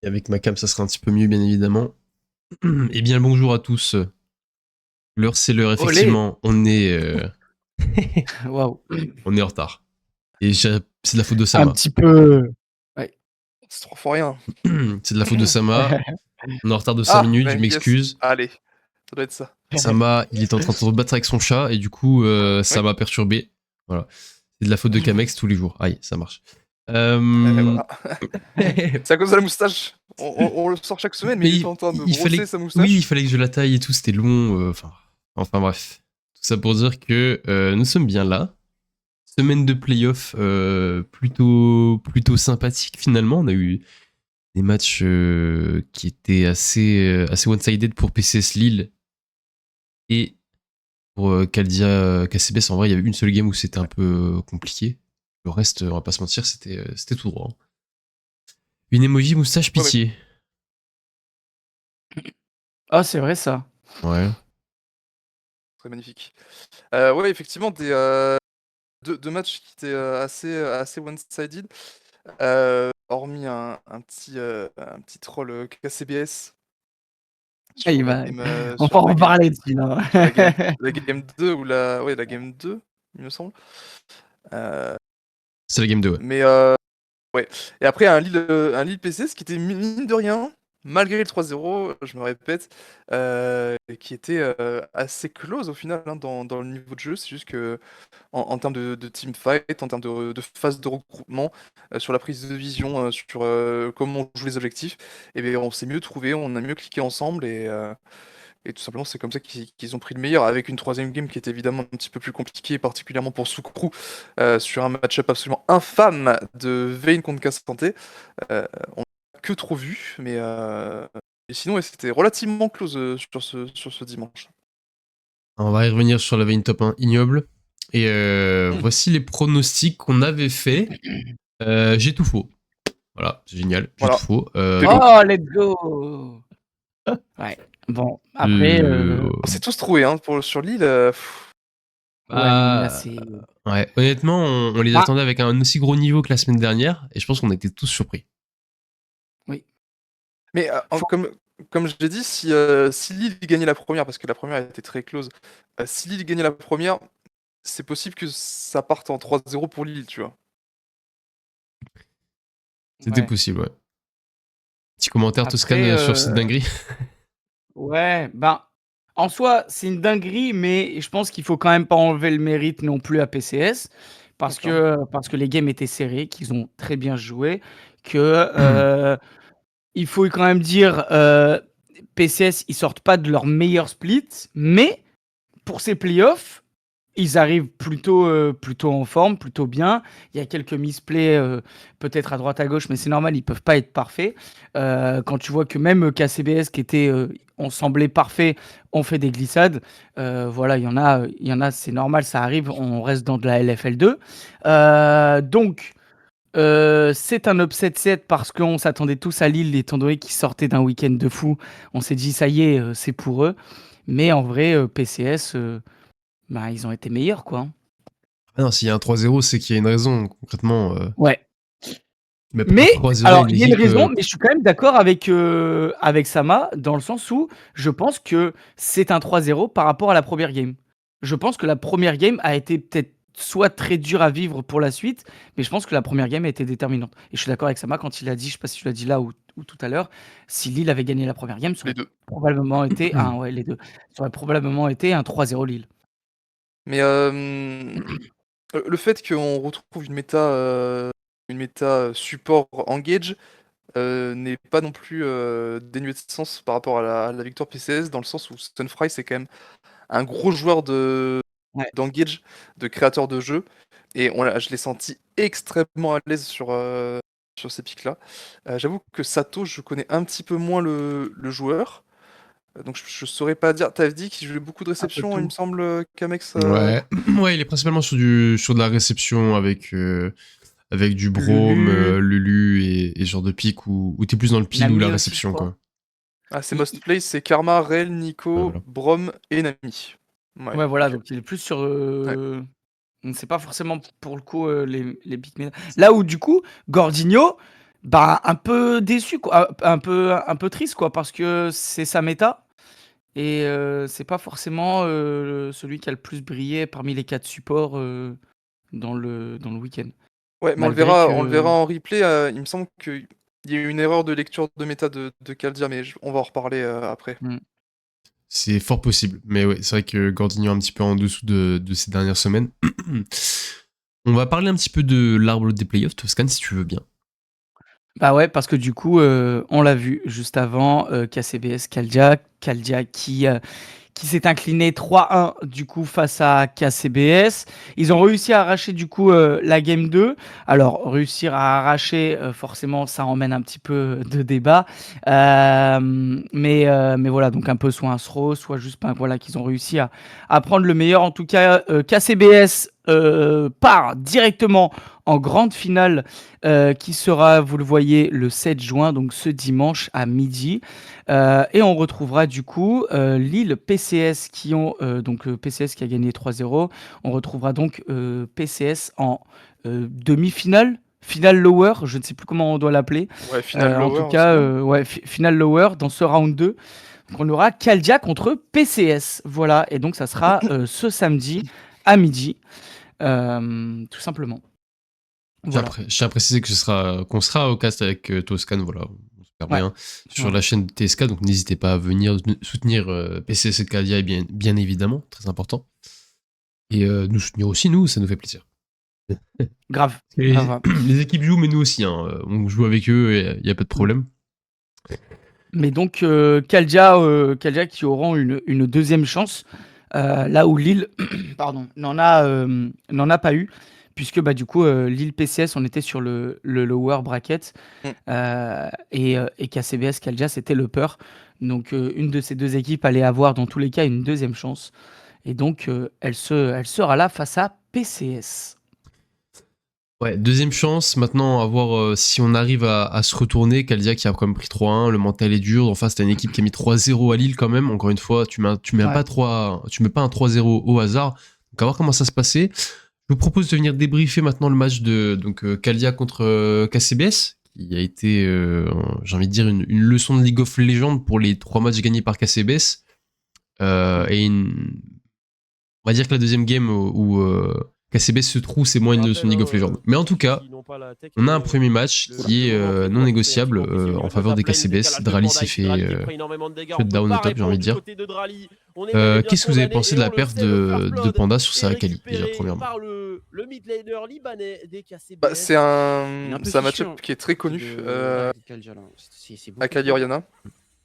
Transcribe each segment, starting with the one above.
Et avec ma cam, ça sera un petit peu mieux, bien évidemment. Eh bien, bonjour à tous. L'heure, c'est l'heure, Olé! effectivement. On est, Waouh! on est en retard. Et c'est de la faute de Un Sama. petit peu ouais. C'est 3 fois rien. C'est de la faute de Sama. On est en retard de 5 Ah! minutes, je Ouais, yes. m'excuse. Allez, ça doit être ça. Sama, il est en train de se battre avec son chat, et du coup, Oui, ça m'a perturbé. Voilà. C'est de la faute de Kamex tous les jours. Aïe, ça marche. voilà. C'est à cause de la moustache. On le sort chaque semaine, mais Mais il était en train de il brosser fallait, sa oui, il moustache. fallait que je la taille et tout, c'était long. Enfin bref. Tout ça pour dire que nous sommes bien là. Semaine de playoff plutôt sympathique finalement. On a eu des matchs qui étaient assez one-sided pour PCS Lille et pour Caldia KCBS. En vrai, il y avait une seule game où c'était un peu compliqué. Le reste, on va pas se mentir, c'était tout droit. Une emoji moustache Ouais, ouais, pitié. Ah, c'est vrai ça. Ouais. très magnifique. Ouais, effectivement, deux matchs qui étaient assez one-sided. Hormis un petit troll KCBS Ah, il sur la va game, on va sur en la game, reparler de celui-là. la game 2 ou la game 2, il me semble. Heu, C'est la game 2, ouais. mais ouais, et après un Lille PCS qui était mine de rien, malgré le 3-0, je me répète, qui était, assez close au final, hein, dans le niveau de jeu. C'est juste qu'en termes de teamfight, en termes de phase de regroupement, sur la prise de vision, sur, comment on joue les objectifs, et beh, on s'est mieux trouvé, on a mieux cliqué ensemble, et tout simplement c'est comme ça qu'ils ont pris le meilleur, avec une troisième game qui était évidemment un petit peu plus compliquée, particulièrement pour Sucrou, sur un match-up absolument infâme de Vayne contre Casse-Santé. On n'a que trop vu, mais sinon ouais, c'était relativement close, sur ce dimanche. On va y revenir sur la veine top 1 ignoble. Et voici les pronostics qu'on avait fait. J'ai tout faux. Voilà, c'est génial. J'ai tout Voilà, faux. c'est lourd. Oh, let's go! Ouais, bon, après, On s'est tous troués, hein, sur Lille, ouais, non, mais là, bah, c'est ouais, honnêtement, on les ah, attendait avec un aussi gros niveau que la semaine dernière. Et je pense qu'on a été tous surpris. oui, mais faut comme je l'ai dit, si Lille gagnait la première, parce que la première était très close, si Lille gagnait la première, c'est possible que ça parte en 3-0 pour Lille, tu vois? C'était ouais. possible, ouais. Petit commentaire Après, Toscane sur cette dinguerie. ouais, ben, en soi, c'est une dinguerie, mais je pense qu'il faut quand même pas enlever le mérite non plus à PCS Ouais, clairement. parce que les games étaient serrés, qu'ils ont très bien joué, que, il faut quand même dire, PCS, ils sortent pas de leur meilleur split, mais pour ces playoffs, ils arrivent plutôt en forme, plutôt bien. Il y a quelques misplays, peut-être à droite à gauche, mais c'est normal, ils peuvent pas être parfaits. Quand tu vois que même KCBS qui était, on semblait parfait, ont fait des glissades, voilà, il y en a, c'est normal, ça arrive, on reste dans de la LFL2. Donc c'est un upset set parce qu'on s'attendait tous à Lille étant donné qu'ils sortaient d'un week-end de fou. On s'est dit: «Ça y est, c'est pour eux». Mais en vrai, PCS, bah, ils ont été meilleurs, quoi, hein. Ah non, s'il y a un 3-0, c'est qu'il y a une raison, concrètement. Ouais. Mais après un Mais 3-0, alors, une il y a une équipe. raison, mais je suis quand même d'accord avec Sama, dans le sens où je pense que c'est un 3-0 par rapport à la première game. Je pense que la première game a été peut-être soit très dure à vivre pour la suite, mais je pense que la première game a été déterminante. Et je suis d'accord avec Sama quand il a dit, je sais pas si tu l'as dit là ou tout à l'heure, si Lille avait gagné la première game, ça Les aurait 2. probablement été un ouais, les 2. Ça aurait probablement été un 3-0 Lille. Mais le fait qu'on retrouve une méta, support engage, n'est pas non plus, dénué de sens par rapport à la victoire PCS, dans le sens où Stunfry, c'est quand même un gros joueur Ouais. d'engage, de créateur de jeu, et je l'ai senti extrêmement à l'aise sur ces pics-là. J'avoue que Sato, je connais un petit peu moins le joueur, donc je saurais pas dire. Tu dit qu'il jouait beaucoup de Un peu de réceptions, il me tout. semble, Kamex, Ouais. Ouais, il est principalement sur de la réception avec du Brome, Lulu, Lulu et ce genre de pic où t'es plus dans le pile ou la Nami aussi, je réception, crois. quoi. Ah, c'est Il Most Play, c'est Karma, Rel, Ouais, Nico, voilà. Brom et Nami. Ouais, Ouais, voilà, OK. donc il est plus sur, Ouais. c'est pas forcément pour le coup, les big men là où du coup, Gordinho, Bah, un peu déçu, quoi, un peu triste, quoi, parce que c'est sa méta et c'est pas forcément, celui qui a le plus brillé parmi les 4 supports, dans le week-end. Ouais, mais Malgré on le verra que en replay. Il me semble qu'il y a eu une erreur de lecture de méta de Kaldia, mais on va en reparler après. mmh. C'est fort possible. Mais ouais, c'est vrai que Gordinho est un petit peu en dessous de ces dernières semaines. On va parler un petit peu de l'arbre des playoffs, Toscan, si tu veux bien. Bah ouais, parce que du coup, on l'a vu juste avant, KCBS Caldia qui s'est incliné 3-1 du coup face à KCBS. Ils ont réussi à arracher du coup la game 2. Alors réussir à arracher, forcément ça emmène un petit peu de débat. Mais voilà, donc un peu soit un throw, soit juste ben, voilà, qu'ils ont réussi à prendre le meilleur. En tout cas, KCBS part directement en grande finale qui sera, vous le voyez, le 7 juin, donc ce dimanche à midi. Et on retrouvera du coup Lille PCS PCS qui a gagné 3-0. On retrouvera donc PCS en demi-finale, finale lower, je ne sais plus comment on doit l'appeler. Ouais, final En lower tout aussi, cas, hein. ouais, finale lower dans ce round 2. Donc on aura Caldia contre PCS. Voilà, et donc ça sera ce samedi à midi, tout simplement. Voilà. Je tiens à préciser que qu'on sera au cast avec Toscan, voilà, on se perd Ouais. bien, sur Ouais. la chaîne de TSK, donc n'hésitez pas à venir soutenir PCS et Cadia, et bien évidemment, très important. Et nous soutenir aussi, nous, ça nous fait plaisir. Grave. Et Grave. les équipes jouent, mais nous aussi, hein, on joue avec eux et il n'y a pas de problème. Mais donc, Caldia qui auront une deuxième chance, là où Lille pardon, n'en a pas eu, puisque bah, du coup, Lille PCS, on était sur le lower bracket, Mm. et KCBS Caldia, c'était le peur. Donc, une de ces deux équipes allait avoir dans tous les cas une deuxième chance. Et donc, elle sera là face à PCS. Ouais, deuxième chance, maintenant à voir si on arrive à se retourner. Caldia qui a quand même pris 3-1, le mental est dur. En face, t'as une équipe qui a mis 3-0 à Lille quand même. Encore une fois, tu mets Ouais. pas un 3-0 au hasard. Donc à voir comment ça se passait. Je vous propose de venir débriefer maintenant le match de Caldia contre KCBS, qui a été, j'ai envie de dire, une leçon de League of Legends pour les 3 matchs gagnés par KCBS. On va dire que la deuxième game où KCBS se trouve, c'est moins une leçon de League of Legends. Mais en tout cas, on a un premier match qui est non négociable en faveur des KCBS. Drali s'est fait shutdown au top, j'ai envie de dire. Qu'est-ce que vous avez pensé de la perte de Panda sur sa Akali, déjà, premièrement? Bah, c'est un match-up qui est très connu, Akali Oriana,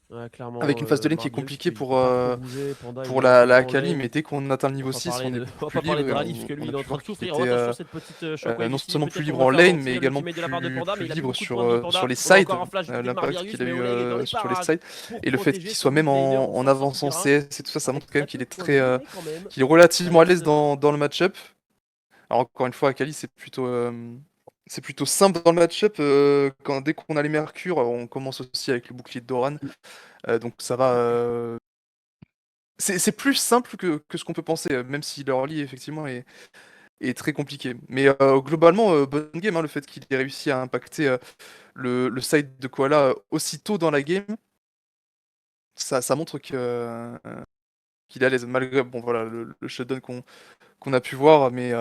Ouais, clairement, avec une phase de lane qui est Marbius compliquée fait pour pas trop bouger, Panda, il pour est la en Akali, lane. mais dès qu'on atteint le niveau On va 6, pas on est on plus va parler libre de et Rally parce que lui on il est a en pu train voir de qu'il souffrir. était Attention cette petite shockwave non ici, seulement peut-être plus qu'on libre va en faire un lane, mais petit également ultimate de la part de Panda, mais plus il a libre beaucoup de points de vie Panda. sur les On a sides, encore un flash du côté de l'impact Margarius, qu'il a mais eu Oleg est dans les sur les parages sides, pour et le fait protéger qu'il ce soit même mid laner en au centre avance du en terrain, CS et tout ça, ça avec montre quand même très qu'il peu est de points de vie, mais quand même, qu'il est relativement à l'aise Rally dans le match-up. Alors encore une fois, Akali, c'est plutôt simple dans le match-up. Dès qu'on a les Mercure, on commence aussi avec le bouclier de Doran. Donc ça va. C'est plus simple que ce qu'on peut penser, même si l'early effectivement est très compliqué. Mais globalement, bonne game, hein, le fait qu'il ait réussi à impacter le side de Koala aussitôt dans la game, ça montre qu'il est à l'aise, malgré bon, voilà, le shutdown qu'on a pu voir, mais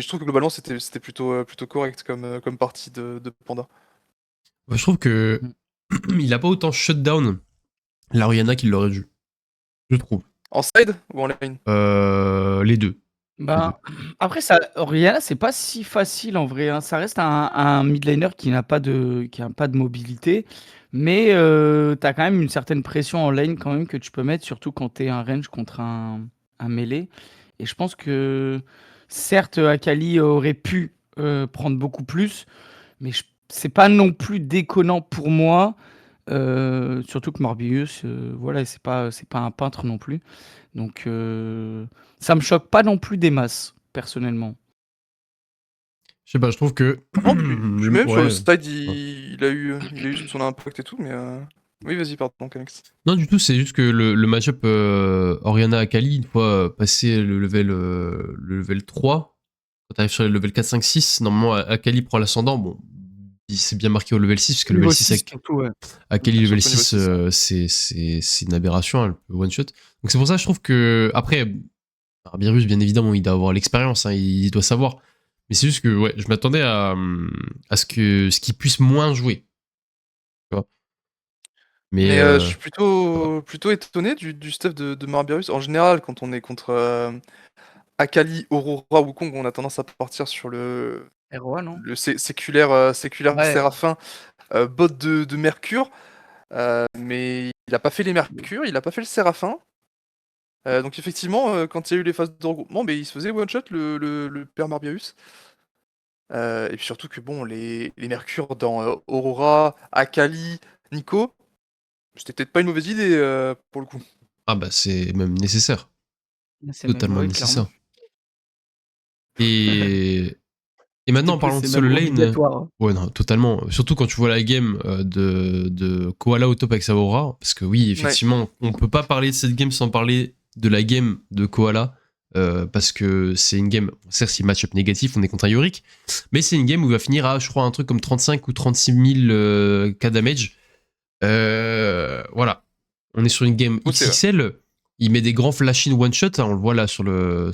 je trouve que globalement c'était plutôt correct comme partie de Panda. Je trouve que il a pas autant shutdown l'Ariana qu'il l'aurait dû. Je trouve. En side ou en lane? Les deux. Ben, après ça, Oriana, c'est pas si facile en vrai, hein. Ça reste un mid laner qui n'a pas de mobilité, mais tu as quand même une certaine pression en lane quand même que tu peux mettre, surtout quand tu es un range contre un mêlé. Et je pense que certes, Akali aurait pu prendre beaucoup plus, mais c'est pas non plus déconnant pour moi. Surtout que Morbius, voilà, c'est pas un peintre non plus. Donc, ça me choque pas non plus des masses, personnellement. Je sais pas, je trouve que. Non, puis même sur le Ouais. side, il a eu son impact et tout, mais oui, vas-y, pardon, Kamex. Non, du tout, c'est juste que le match-up Oriana Akali, une fois passé le level 3, quand t'arrives sur les level 4, 5, 6, normalement, Akali prend l'ascendant. Bon, c'est bien marqué au level 6, parce que Niveau level 6, 6, surtout, ouais. Akali level Surtout niveau 6, c'est une aberration, hein, elle peut one-shot. Donc c'est pour ça que je trouve que, après, Barbierus, bien évidemment, il doit avoir l'expérience, hein, il doit savoir. Mais c'est juste que, ouais, je m'attendais à ce qu'il puisse moins jouer. Tu vois. Mais Mais je suis ça va. plutôt étonné du stuff de Marbiarus. En général, quand on est contre Akali, Aurora, Wukong, on a tendance à partir sur ROA, non? le séculaire Ouais. Séraphin, bot de Mercure. Mais il a pas fait les Mercure, il a pas fait le Séraphin. Donc effectivement, quand il y a eu les phases de regroupement, il se faisait one-shot le père Marbiarus. Et puis surtout que bon, les Mercure dans Aurora, Akali, Nico, c'était peut-être pas une mauvaise idée pour le coup. Ah bah c'est même nécessaire. C'est même, Totalement ouais, nécessaire. clairement. Et, et maintenant, C'était en parlant de c'est solo même lane, obligatoire. Hein. ouais, non, totalement. Surtout quand tu vois la game de Koala au top avec sa Aura, parce que oui, Ouais. effectivement, on peut pas parler de cette game sans parler de la game de Koala, parce que c'est une game, certes, c'est match-up négatif, on est contre un Yorick, mais c'est une game où il va finir à, je crois, un truc comme 35 ou 36 000 K damage. Voilà. On est sur une game Oh, c'est vrai. XXL. Il met des grands flash-in one-shot. Hein, on le voit là sur le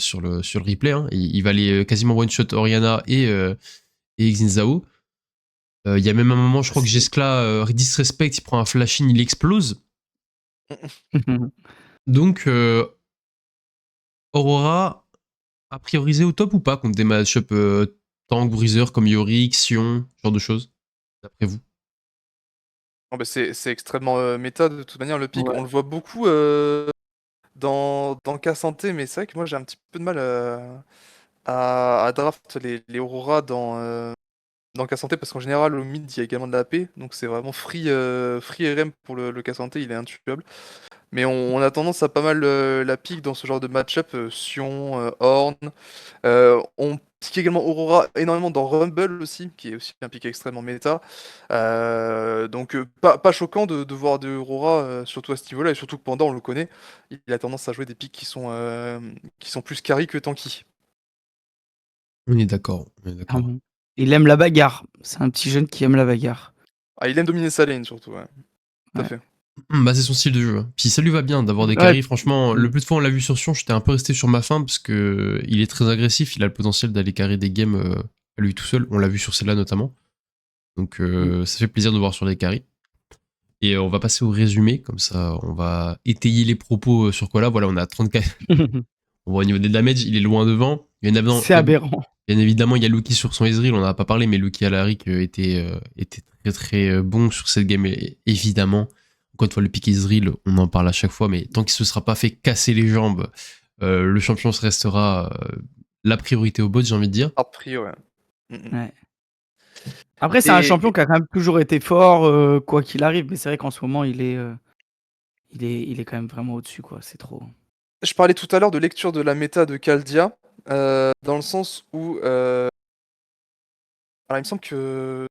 replay. Hein. Il va aller quasiment one-shot Oriana et Xin Zhao. Il y a même un moment, je crois que C'est- Jeskla disrespect, il prend un flash-in, il explose. Donc, Aurora a priorisé au top ou pas contre des match-up tank, bruiser comme Yorick, Sion, ce genre de choses, d'après vous? Oh, c'est extrêmement méta de toute manière le pick. Ouais. On le voit beaucoup dans Cas Santé, mais c'est vrai que moi j'ai un petit peu de mal à draft les Aurora dans Cas Santé parce qu'en général au mid il y a également de la AP, donc c'est vraiment free RM pour le Cas Santé, il est intuable. Mais on a tendance à pas mal la pick dans ce genre de match-up, Sion, Ornn. On pique également Aurora énormément dans Rumble aussi, qui est aussi un pick extrêmement méta. Donc pas choquant de voir de Aurora, surtout à ce niveau-là, et surtout que Panda, on le connaît, il a tendance à jouer des picks qui sont plus carry que tanky. On est d'accord. On est d'accord. Clairement. Il aime la bagarre. C'est un petit jeune qui aime la bagarre. Ah, il aime dominer sa lane surtout, ouais. Tout à Ouais. fait. Bah, c'est son style de jeu. Hein. Puis ça lui va bien d'avoir des Ouais. carries. Franchement, le plus de fois on l'a vu sur Sion, j'étais un peu resté sur ma faim parce que il est très agressif. Il a le potentiel d'aller carrer des games à lui tout seul. On l'a vu sur celle-là notamment. Donc ça fait plaisir de voir sur les carries. Et on va passer au résumé. Comme ça, on va étayer les propos sur quoi là. Voilà, on a 34. On voit au niveau des damage, il est loin devant. C'est aberrant. Bien évidemment, il y a Lucky sur son Ezreal, on n'en a pas parlé, mais Lucky Alaric était très très bon sur cette game, évidemment. Encore une fois, le pick Ezreal, on en parle à chaque fois, mais tant qu'il ne se sera pas fait casser les jambes, le champion restera la priorité au bot, j'ai envie de dire. A priori, ouais. Ouais. Après, c'est un Et champion qui a quand même toujours été fort, quoi qu'il arrive, mais c'est vrai qu'en ce moment, il est quand même vraiment au-dessus, quoi. C'est trop. je parlais tout à l'heure de lecture de la méta de Caldia, dans le sens où... alors il me semble que...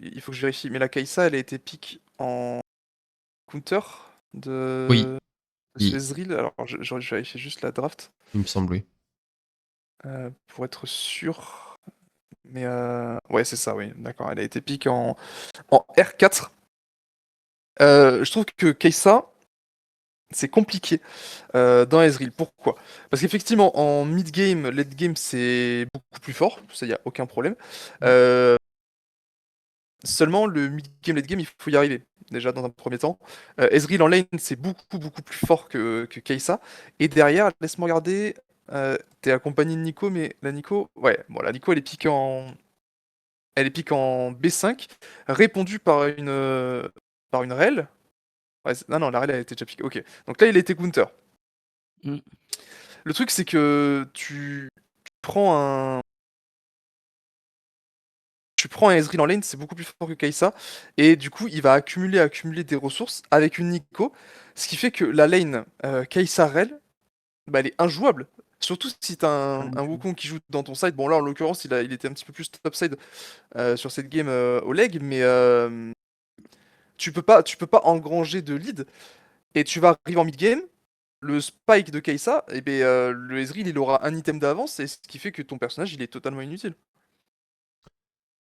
Il faut que je vérifie, mais la Kai'Sa, elle a été pick en counter Oui, de ce il, Ezreal. Alors, je vérifie juste la draft il me semble, oui. pour être sûr. Mais ouais, c'est ça, oui. D'accord, elle a été pick en R4. Je trouve que Kai'Sa, c'est compliqué dans Ezreal. Pourquoi? Parce qu'effectivement, en mid-game, late-game, c'est beaucoup plus fort. Ça, y a aucun problème. Seulement, le mid-game, late-game, il faut y arriver. Déjà, dans un premier temps. Ezreal en lane, c'est beaucoup plus fort que Kai'Sa. Et derrière, laisse-moi regarder. T'es accompagné de Nico, mais la Nico... Ouais, bon, la Nico, elle est piquée en... Elle est pique en B5, répondue par une rel. Ouais, non, la rel, elle était déjà piquée. Ok. Donc là, il était counter. Mm. Le truc, c'est que tu prends un... Tu prends un Ezreal en lane, c'est beaucoup plus fort que Kai'Sa, et du coup, il va accumuler des ressources avec une Nico, ce qui fait que la lane Kai'Sa-Rel, bah, elle est injouable. Surtout si t'as un Wukong qui joue dans ton side. Bon, là, en l'occurrence, il était un petit peu plus topside sur cette game au leg, mais tu peux pas engranger de lead, et tu vas arriver en mid-game, le spike de Kai'Sa, et ben, le Ezreal il aura un item d'avance, et ce qui fait que ton personnage il est totalement inutile.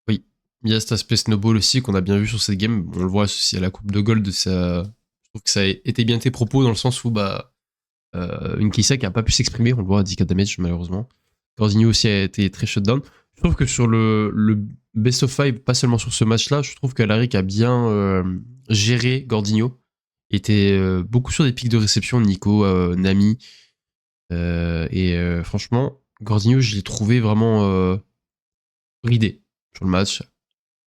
Oui, il y a cet aspect snowball aussi qu'on a bien vu sur cette game. On le voit associé à la coupe de gold. Je trouve que ça a été bien tes propos dans le sens où une Kai'Sa qui a pas pu s'exprimer, on le voit à 10k damage malheureusement. Gordinho aussi a été très shutdown. Je trouve que sur le best of 5, pas seulement sur ce match-là, je trouve qu'Alaric a bien géré Gordinho. Il était beaucoup sur des pics de réception, Nico, Nami. Franchement, Gordinho, je l'ai trouvé vraiment bridé sur le match.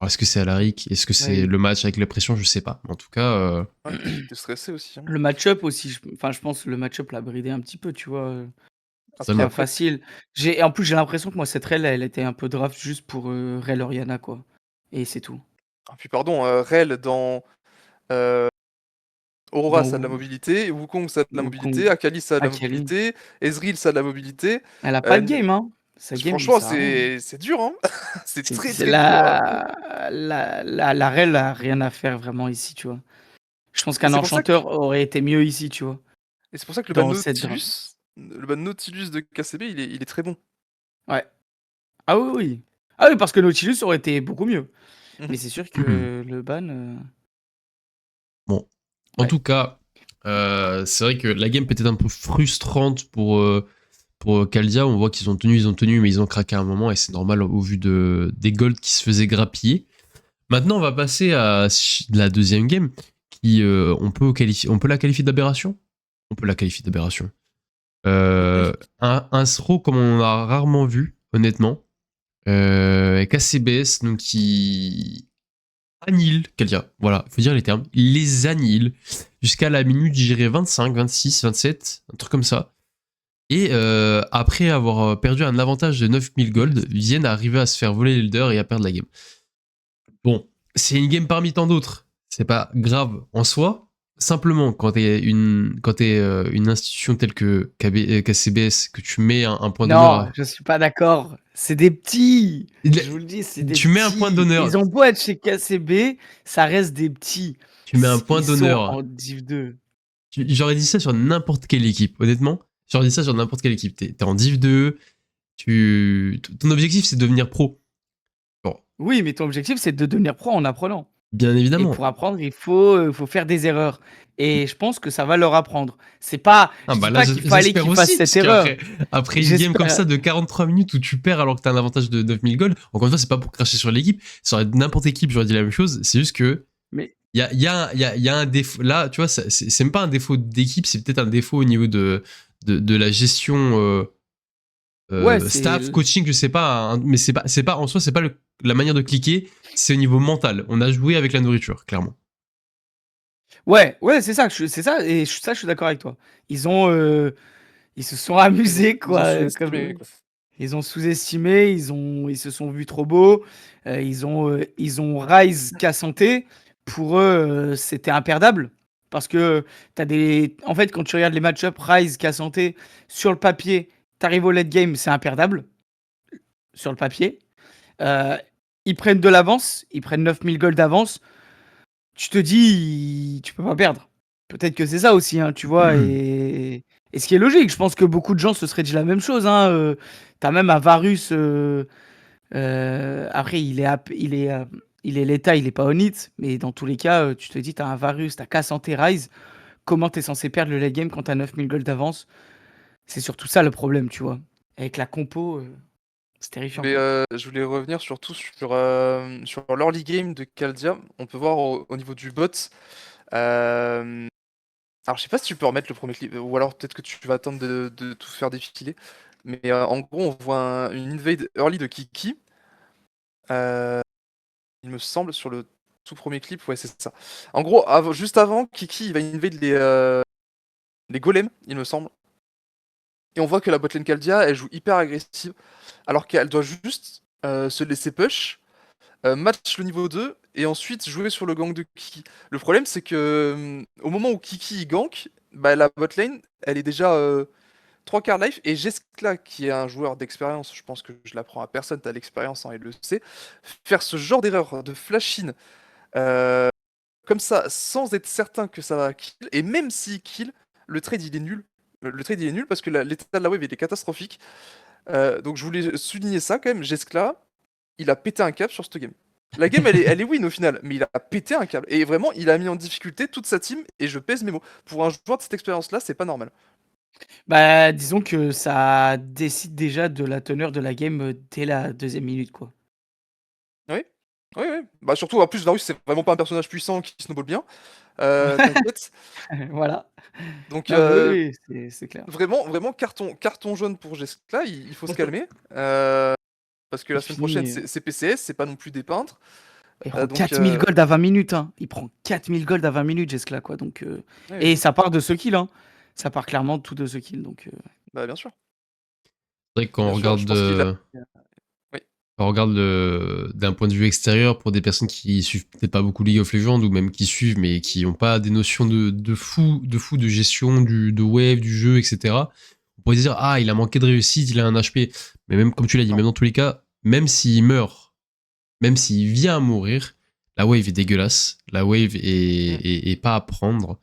Alors, est-ce que c'est Alaric? Est-ce que c'est Ouais. le match avec la pression? Je sais pas. En tout cas, Ouais, il était stressé aussi. Hein. Le match-up aussi, je pense que le match-up l'a bridé un petit peu, tu vois. Après, Totalement. Pas facile. En plus, j'ai l'impression que moi, cette Rel, elle était un peu draft juste pour Rel Oriana, quoi. Et c'est tout. ah, puis pardon, Rel dans Aurora ça a de la Donc, mobilité, Wukong ça a de la Wukong, mobilité, Akali ça a de la Akali, mobilité, Ezreal ça a de la mobilité. elle a pas de N- game, hein. Sa game, il Franchement, sert à rien. c'est dur, hein. C'est C'est très c'est très dur. la Rel a rien à faire vraiment ici, tu vois. Je pense Et qu'un c'est pour ça que, enchanteur aurait été mieux ici, tu vois. et c'est pour ça que Dans cette draft. Le ban Nautilus de KCB, il est très bon. Ouais. Ah oui, oui. Ah oui, parce que Nautilus aurait été beaucoup mieux. Mhm. Mais c'est sûr que le ban. bon. En Ouais. tout cas, c'est vrai que la game peut être un peu frustrante pour Caldia. On voit qu'ils ont tenu, mais ils ont craqué à un moment et c'est normal au vu des golds qui se faisaient grappiller. Maintenant, on va passer à la deuxième game qui, on peut la qualifier d'aberration. On peut la qualifier d'aberration. Un throw comme on a rarement vu, honnêtement. KCBS, donc qui annihile Kalia. Voilà, il faut dire les termes. Il les annihile jusqu'à la minute, j'irais 25, 26, 27, un truc comme ça. Et après avoir perdu un avantage de 9000 gold, viennent arriver à se faire voler l'Elder et à perdre la game. Bon, c'est une game parmi tant d'autres. C'est pas grave en soi. Simplement, quand t'es une institution telle que KCBS, que tu mets un point d'honneur. Non, je suis pas d'accord. C'est des petits. Il- Je vous le dis, c'est des Tu mets un point petits. d'honneur. Ils ont beau être chez KCB, ça reste des petits. Tu mets un point Ils sont d'honneur. en Div 2. J'aurais dit ça sur n'importe quelle équipe, honnêtement. J'aurais dit ça sur n'importe quelle équipe. T'es en Div 2, ton objectif c'est de devenir pro. Bon, Oui, mais ton objectif, c'est de devenir pro en apprenant. bien Et évidemment. pour apprendre, il faut faire des erreurs. Et je pense que ça va leur apprendre. C'est pas. Ah Je bah dis là, pas qu'il fallait j'espère qu'ils fassent aussi, cette parce erreur. après une game comme J'espère. ça de 43 minutes où tu perds alors que t'as un avantage de 9000 gold, encore une fois, c'est pas pour cracher sur l'équipe. Ça aurait été n'importe équipe, j'aurais dit la même chose. C'est juste que Mais il y a un défaut. Là, tu vois, c'est même pas un défaut d'équipe, c'est peut-être un défaut au niveau de la gestion ouais, c'est. staff, coaching, je sais pas, mais c'est pas en soi, c'est pas la manière de cliquer, c'est au niveau mental. On a joué avec la nourriture, clairement. Ouais, c'est ça. C'est ça. Et ça, je suis d'accord avec toi. Ils se sont amusés, Ils ont quoi. sous-estimé, quoi. Ils ont sous-estimé, ils se sont vus trop beaux. Ils ont Rise qu'à santé. Pour eux, c'était imperdable. Parce que en fait, quand tu regardes les match-up Rise qu'à santé, sur le papier, t'arrives au late game, c'est imperdable. Sur le papier. Ils prennent de l'avance, ils prennent 9000 gold d'avance. Tu te dis, tu peux pas perdre. Peut-être que c'est ça aussi, hein, tu vois. Et ce qui est logique, je pense que beaucoup de gens se seraient dit la même chose. Hein. T'as même un Varus. Après, il est l'état, il est pas honnête. Mais dans tous les cas, tu te dis, t'as un Varus, t'as qu'à santé Rise. Comment t'es censé perdre le late game quand t'as 9000 gold d'avance? C'est surtout ça le problème, tu vois. Avec la compo, c'est terrifiant. Mais je voulais revenir surtout sur l'early game de Caldia. On peut voir au niveau du bot. Alors je sais pas si tu peux remettre le premier clip, ou alors peut-être que tu vas attendre de tout faire défiler. Mais en gros, on voit une invade early de Kiki. Il me semble sur le tout premier clip, ouais c'est ça. En gros, juste avant, Kiki il va invade les golems, il me semble. Et on voit que la botlane Caldia, elle joue hyper agressive, alors qu'elle doit juste se laisser push, match le niveau 2, et ensuite jouer sur le gank de Kiki. Le problème, c'est que au moment où Kiki gank, bah, la botlane, elle est déjà 3 quarts life, et Jeskla, qui est un joueur d'expérience, je pense que je l'apprends à personne, t'as l'expérience, hein, il le sait, faire ce genre d'erreur de flash-in comme ça, sans être certain que ça va kill, et même s'il kill, le trade il est nul, Le trade il est nul parce que l'état de la wave il est catastrophique. Donc je voulais souligner ça quand même. Jeskla, il a pété un câble sur cette game. La game elle est win au final, mais il a pété un câble. Et vraiment, il a mis en difficulté toute sa team, et je pèse mes mots. Pour un joueur de cette expérience-là, c'est pas normal. Bah, disons que ça décide déjà de la teneur de la game dès la 2e minute, quoi. Oui, oui, oui. Bah surtout, en plus, Varus, c'est vraiment pas un personnage puissant qui snowball bien. T'inquiète. Voilà. Donc, Non, mais oui, c'est clair. vraiment carton jaune pour Jeskla, il faut se calmer. Parce que la Il semaine finit, prochaine, c'est PCS, c'est pas non plus des peintres. Il prend Donc, 4000 gold à 20 minutes, hein. Il prend 4000 gold à 20 minutes, Jeskla, quoi. Donc, oui, et ça part de ce kill, hein. Ça part clairement de tout de ce kill, donc... bah bien sûr. C'est vrai que quand on Bien sûr, regarde, je pense qu'il a- Oui. quand on regarde d'un point de vue extérieur, pour des personnes qui suivent peut-être pas beaucoup League of Legends, ou même qui suivent mais qui n'ont pas des notions de fou de gestion, de wave, du jeu, etc., on pourrait se dire, ah, il a manqué de réussite, il a un HP. Mais même, comme tu l'as dit, Non. même dans tous les cas, même s'il meurt, même s'il vient à mourir, la wave est dégueulasse. La wave est pas à prendre.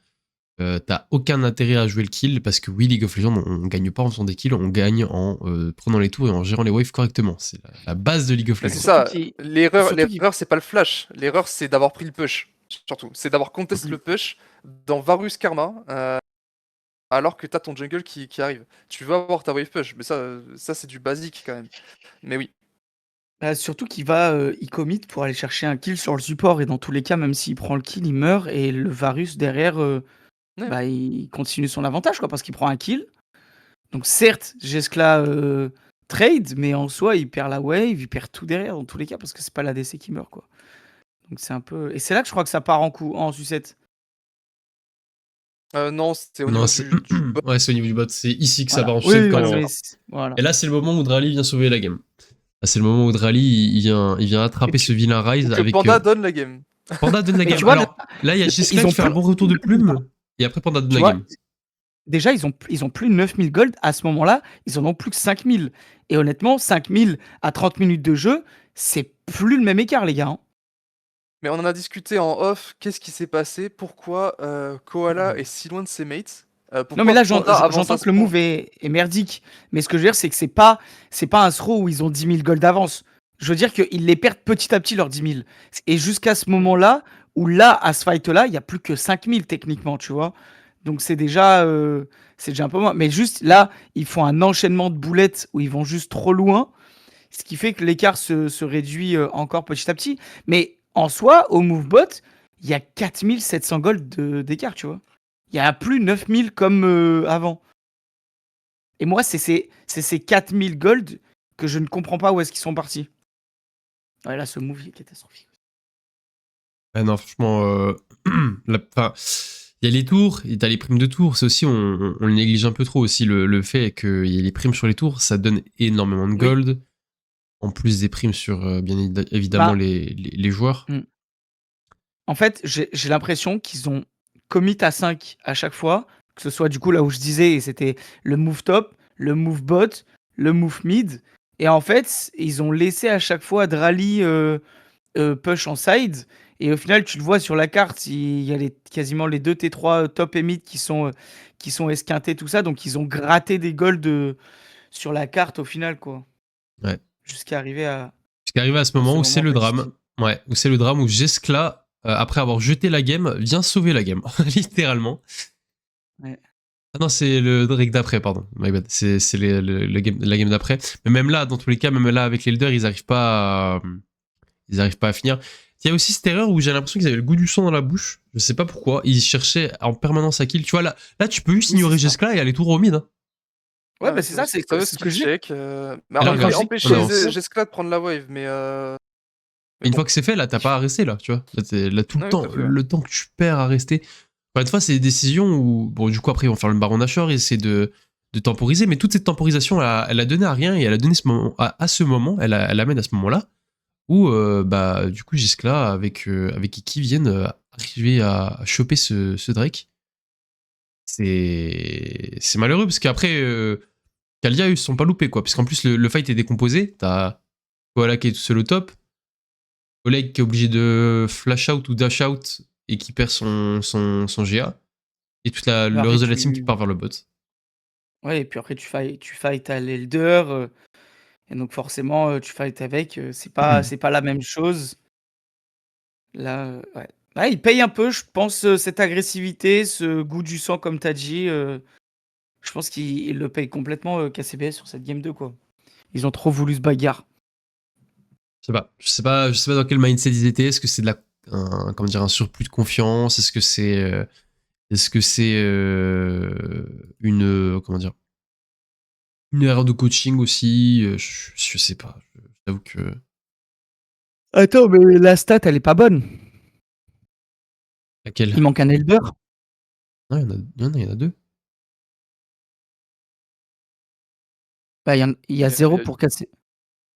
T'as aucun intérêt à jouer le kill parce que oui, League of Legends, on gagne pas en faisant des kills, on gagne en prenant les tours et en gérant les waves correctement. C'est la base de League of Mais Legends. c'est ça, Surtout qu'il- l'erreur, surtout qu'il- c'est pas le flash. L'erreur, c'est d'avoir pris le push. Surtout, c'est d'avoir contesté le push dans Varus Karma, alors que t'as ton jungle qui arrive. Tu veux avoir ta wave push, mais ça c'est du basique quand même. Mais oui. Bah, surtout qu'il va il commit pour aller chercher un kill sur le support, et dans tous les cas, même s'il prend le kill, il meurt, et le Varus derrière, Ouais. bah, il continue son avantage, quoi, parce qu'il prend un kill. Donc certes, Jeskla trade, mais en soi, il perd la wave, il perd tout derrière, dans tous les cas, parce que c'est pas l'ADC qui meurt, quoi. Donc c'est un peu... Et c'est là que je crois que ça part en sucette. Non, c'est au Non, niveau c'est du bot. ouais, c'est au niveau du bot. C'est ici que ça Voilà. va en Oui, sucette oui, quand non, mais voilà. Et là, c'est le moment où Drali vient sauver la game. Là, c'est le moment où Drali il vient attraper Et tu- ce vilain Ryze Que avec. Panda donne la game. Panda donne la Mais game. tu vois, Alors là, il y a Jeskla ils ont qui fait un plus- bon retour de plume. Et après, Panda donne Tu la vois, game. déjà, ils ont plus de 9000 gold. À ce moment-là, ils en ont plus que 5000. Et honnêtement, 5000 à 30 minutes de jeu, c'est plus le même écart, les gars, hein. Mais on en a discuté en off. Qu'est-ce qui s'est passé? Pourquoi Koala est si loin de ses mates? Non, Pourquoi mais là, Panda avance j'entends à que ce le point? move est merdique. Mais ce que je veux dire, c'est que c'est pas un throw où ils ont 10 000 gold d'avance. Je veux dire qu'ils les perdent petit à petit, leurs 10 000. Et jusqu'à ce moment-là, où là, à ce fight-là, il n'y a plus que 5 000 techniquement, tu vois. Donc c'est déjà un peu moins. Mais juste là, ils font un enchaînement de boulettes où ils vont juste trop loin. Ce qui fait que l'écart se réduit encore petit à petit. Mais en soi, au MoveBot, il y a 4700 gold d'écart, tu vois. Il y a plus 9000 comme avant. Et moi, c'est ces 4000 gold que je ne comprends pas où est-ce qu'ils sont partis. Ouais, là, ce move il est catastrophique. Ah non, franchement, enfin, il y a les tours, et t'as les primes de tours. C'est aussi, on le néglige un peu trop aussi, le fait qu'il y ait les primes sur les tours, ça donne énormément de Oui. gold. En plus des primes sur, bien évidemment, Bah. les joueurs. En fait, j'ai l'impression qu'ils ont commit à 5 à chaque fois, que ce soit du coup là où je disais, et c'était le move top, le move bot, le move mid. Et en fait, ils ont laissé à chaque fois Drali push en side. Et au final, tu le vois sur la carte, il y a quasiment les deux T3 top et mid qui sont esquintés, tout ça. Donc, ils ont gratté des golds sur la carte au final, quoi. Ouais. Jusqu'à arriver à Ce moment où c'est le petit drame. kill. Ouais, où c'est le drame où Jeskla, après avoir jeté la game, vient sauver la game, littéralement. Ouais. Ah non, c'est le Drake d'après, pardon. My bad. C'est la game d'après. Mais même là, dans tous les cas, même là, avec l'Elder, ils arrivent pas à finir. Il y a aussi cette erreur où j'ai l'impression qu'ils avaient le goût du sang dans la bouche. Je sais pas pourquoi. Ils cherchaient en permanence à kill. Tu vois, là tu peux juste Oui, ignorer c'est ça. Jeskla et aller tout au mid. Hein. Ouais, bah c'est ça, c'est ce que je dis. check. Mais Alors, après, regarde, empêcher on avance. Jeskla de prendre la wave, mais. Et une fois que c'est fait, là, t'as pas à rester, là, tu vois. Là, tout le Ouais, temps, tout à fait, ouais. le temps que tu perds à rester. Encore une fois, c'est des décisions où, bon, du coup, après, ils vont faire le Baron Nashor et essayer de temporiser, mais toute cette temporisation, elle a donné à rien et elle a donné à ce moment, elle amène à ce moment-là, où, bah, du coup, Jeskla, avec Iki, viennent arriver à choper ce Drake. C'est malheureux, parce qu'après, Kalia, ils se sont pas loupés, quoi, parce qu'en plus, le fight est décomposé. T'as Koala qui est tout seul au top, Oleg qui est obligé de flash out ou dash out et qui perd son GA, et toute le reste de la team qui part vers le bot. Ouais, et puis après tu fights à l'Elder, et donc forcément, tu fights avec, c'est pas la même chose. Là, ouais. Ouais, il paye un peu, je pense, cette agressivité, ce goût du sang comme tu as dit, je pense qu'il le paye complètement, KCBS sur cette game 2, quoi. Ils ont trop voulu se bagarre. Je sais pas dans quel mindset ils étaient. Est-ce que c'est comment dire, un surplus de confiance? Est-ce que c'est comment dire, une erreur de coaching aussi? Je sais pas. J'avoue que. Attends, mais la stat, elle est pas bonne. Laquelle? Il manque un Elder. Non, il y en a deux. Bah, il y a Il y a- 0 il y a- pour casser.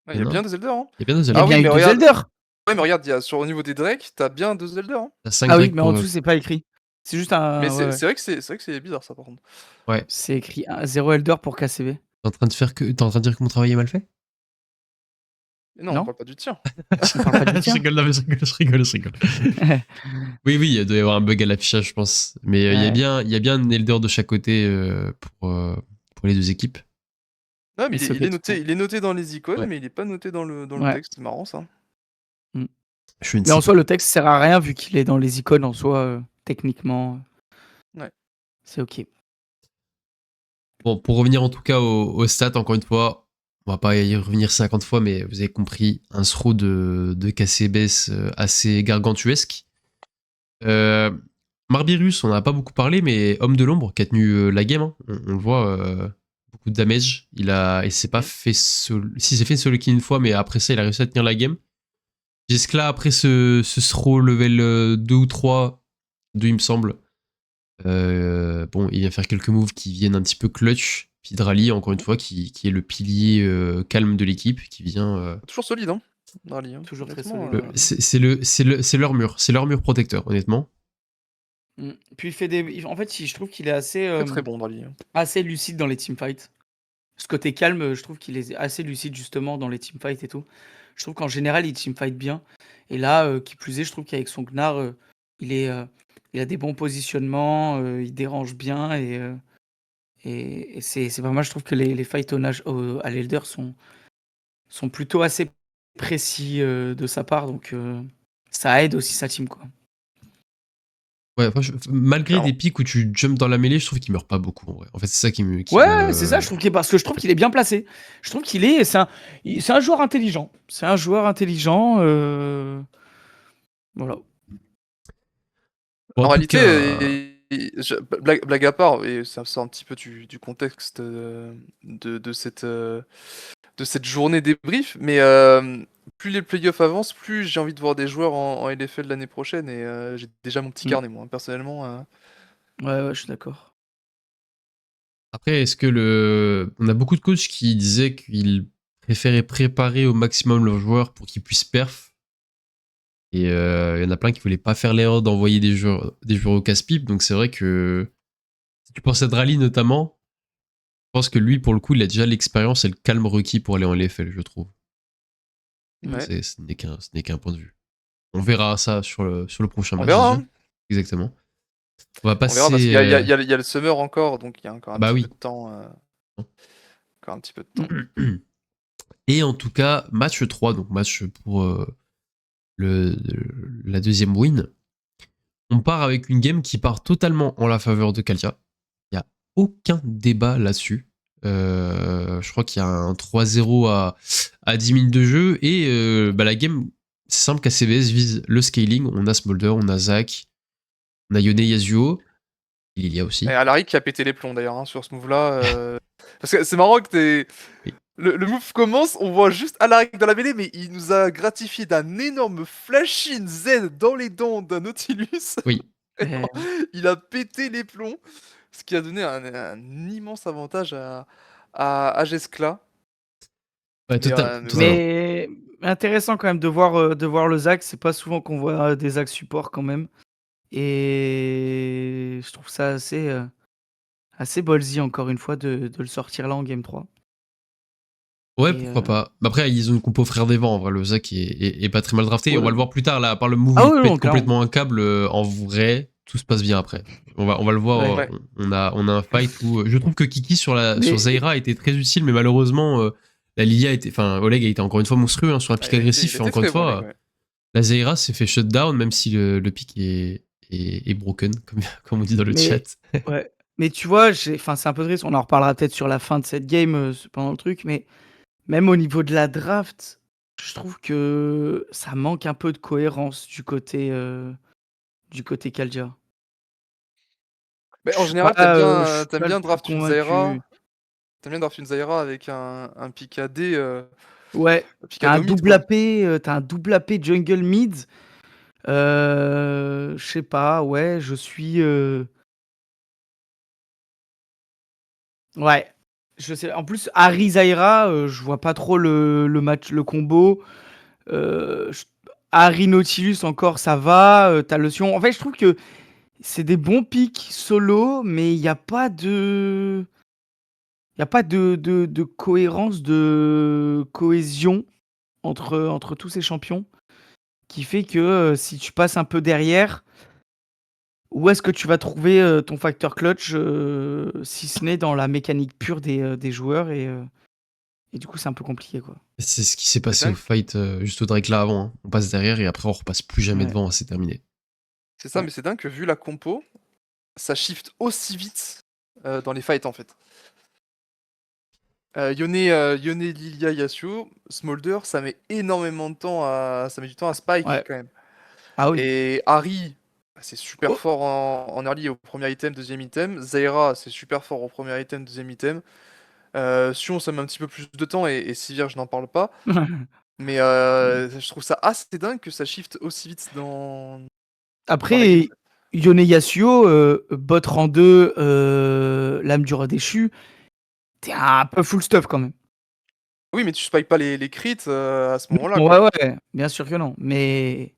Il y a Non. bien 2 Zelda, hein. Il y a bien deux Il y a Ah Zelda. oui, bien eu mais 2 regarde. Elder. Ouais, mais regarde, au niveau des Drake, t'as bien 2 Zelda, hein. T'as 5 Ah oui, Drake mais en pour. dessous, c'est pas écrit. C'est juste Mais un. Ouais, ouais. c'est vrai que c'est bizarre ça par contre. Ouais. C'est écrit 0 Elder pour KCB. T'es en train de dire que mon travail est mal fait? Mais non, on Non. parle pas du tien. On parle pas du Je tien. rigole, non, mais je rigole. Oui, il doit y avoir un bug à l'affichage, je pense. Mais il Ouais. y a bien un Elder de chaque côté pour les deux équipes. Ouais, mais Et ce il est noté dans les icônes, Ouais. mais il est pas noté dans le Ouais. texte. C'est marrant ça. Je ne Mais en sais soi, le texte sert à rien vu qu'il est dans les icônes en soi, techniquement. Ouais. C'est OK. Bon, pour revenir en tout cas aux stats, encore une fois, on va pas y revenir 50 fois, mais vous avez compris, un throw de KCBS assez gargantuesque. Marbirus, on n'en a pas beaucoup parlé, mais homme de l'ombre qui a tenu la game, hein. On le voit, beaucoup de damage. Il s'est pas fait solo. Si, il s'est fait solo kill une fois, mais après ça, il a réussi à tenir la game. Jusque-là, après ce throw level 2 ou 3, 2 il me semble, bon, il vient faire quelques moves qui viennent un petit peu clutch. Puis Drali, encore une fois, qui est le pilier calme de l'équipe, qui vient. Toujours solide, hein. Drali, hein. Toujours très Honnêtement, solide. C'est leur mur. C'est leur mur protecteur, honnêtement. Puis il fait des. En fait, je trouve qu'il est assez, très très bon Drali, hein. assez lucide dans les teamfights. Ce côté calme, je trouve qu'il est assez lucide justement dans les teamfights et tout. Je trouve qu'en général, il teamfight bien. Et là, qui plus est, je trouve qu'avec son Gnar, il est, il a des bons positionnements, il dérange bien et c'est pas mal. Je trouve que les fights à l'Elder sont plutôt assez précis de sa part, donc ça aide aussi sa team, quoi. Ouais, malgré Clairement. des pics où tu jumps dans la mêlée, je trouve qu'il meurt pas beaucoup en vrai. En fait, c'est ça qui me. Ouais, c'est ça, je trouve parce que je trouve qu'il est bien placé. Je trouve c'est un joueur intelligent. C'est un joueur intelligent. Voilà. Bon, En en tout réalité, cas, blague à part, et ça sort un petit peu du contexte de cette journée débrief, mais plus les playoffs avancent, plus j'ai envie de voir des joueurs en LFL l'année prochaine, et j'ai déjà mon petit carnet, moi, personnellement. Ouais, je suis d'accord. après, on a beaucoup de coachs qui disaient qu'ils préféraient préparer au maximum leurs joueurs pour qu'ils puissent perf. Et il y en a plein qui voulaient pas faire l'erreur d'envoyer des joueurs au casse-pipe. Donc c'est vrai que si tu penses à Drali notamment, je pense que lui, pour le coup, il a déjà l'expérience et le calme requis pour aller en LFL, je trouve. Ouais. Ce n'est qu'un point de vue. On verra ça sur le prochain On match. verra, déjà. hein. Exactement. On va On verra, parce passer. qu'il y a le summer encore, donc il y a encore un Bah petit oui. peu de temps. Encore un petit peu de temps. Et en tout cas, match 3, donc match pour la deuxième win. On part avec une game qui part totalement en la faveur de Kalia. Il n'y a aucun débat là-dessus. Je crois qu'il y a un 3-0 à 10 minutes de jeu. Et la game, c'est simple, KCBS vise le scaling. On a Smolder, on a Zach, on a Yone Yasuo. Il y a aussi. Et Alaric qui a pété les plombs d'ailleurs, hein, sur ce move-là. Parce que c'est marrant que Oui. le move commence, on voit juste Alaric dans la mêlée, mais il nous a gratifié d'un énorme flash-in Z dans les dents d'un Nautilus. Oui. Il a pété les plombs, ce qui a donné un immense avantage à Jeskla. Ouais, Mais, totalement. Mais intéressant quand même de voir le Zach. C'est pas souvent qu'on voit des Zach support quand même. Et je trouve ça assez ballsy encore une fois de le sortir là en Game 3. Ouais, Et, pourquoi pas. Mais après, ils ont une compo frère des vents. En vrai, le Zach est pas très mal drafté. Ouais. On va le voir plus tard. Là, par le move, Ah il ouais, pète non, complètement un câble. En vrai, tout se passe bien après. On va le voir. Ouais. Ouais. On a un fight où je trouve que Kiki sur Mais- Zaira était très utile, mais malheureusement, la Lilia était. Enfin, Oleg a été encore une fois monstrueux sur un pic Il était- agressif. il Et était encore une très bon, fois, Oleg, ouais. la Zaira s'est fait shutdown, même si le pic est broken, comme on dit dans le Mais- chat. Ouais. Mais tu vois, enfin, c'est un peu triste. On en reparlera peut-être sur la fin de cette game pendant le truc. Mais même au niveau de la draft, je trouve que ça manque un peu de cohérence du côté Kaldia. Mais Je en suis général, pas, je suis t'aimes pas le bien plus draft une Zaira. convaincu. T'aimes bien draft une Zaira avec un pick AD, Ouais, pick t'as AD un au mid, double quoi. AP, t'as un double AP jungle mid. Je sais pas, ouais, je suis. Ouais, je sais. En plus, Harry Zaira, je vois pas trop le match, le combo. Je- Harry Nautilus encore, ça va. T'as le Sion. En fait, je trouve que c'est des bons picks solo, mais il n'y a pas de. Il n'y a pas de cohérence, de cohésion entre tous ces champions qui fait que si tu passes un peu derrière, où est-ce que tu vas trouver ton facteur clutch si ce n'est dans la mécanique pure des joueurs et du coup, c'est un peu compliqué, quoi. C'est ce qui s'est passé dingue. au fight juste au Drake là avant. Hein. On passe derrière et après on repasse plus jamais Ouais. devant, c'est terminé. C'est ça, Ouais. mais c'est dingue que vu la compo, ça shift aussi vite dans les fights, en fait. Yone, Lilia, Yasuo, Smolder, ça met énormément de temps ça met du temps à spike, Ouais. quand même. Ah oui. Et Harry, c'est super Oh. fort en early au premier item, deuxième item. Zaira, c'est super fort au premier item, deuxième item. Sion, ça met un petit peu plus de temps, et Sivir, je n'en parle pas. Mais je trouve ça assez dingue que ça shift aussi vite dans la Après, game. Yone Yasuo, bot rang 2, lame du roi déchu, t'es un peu full stuff quand même. Oui, mais tu spikes pas les crits à ce moment-là, Ouais, quoi. ouais, bien sûr que non. Mais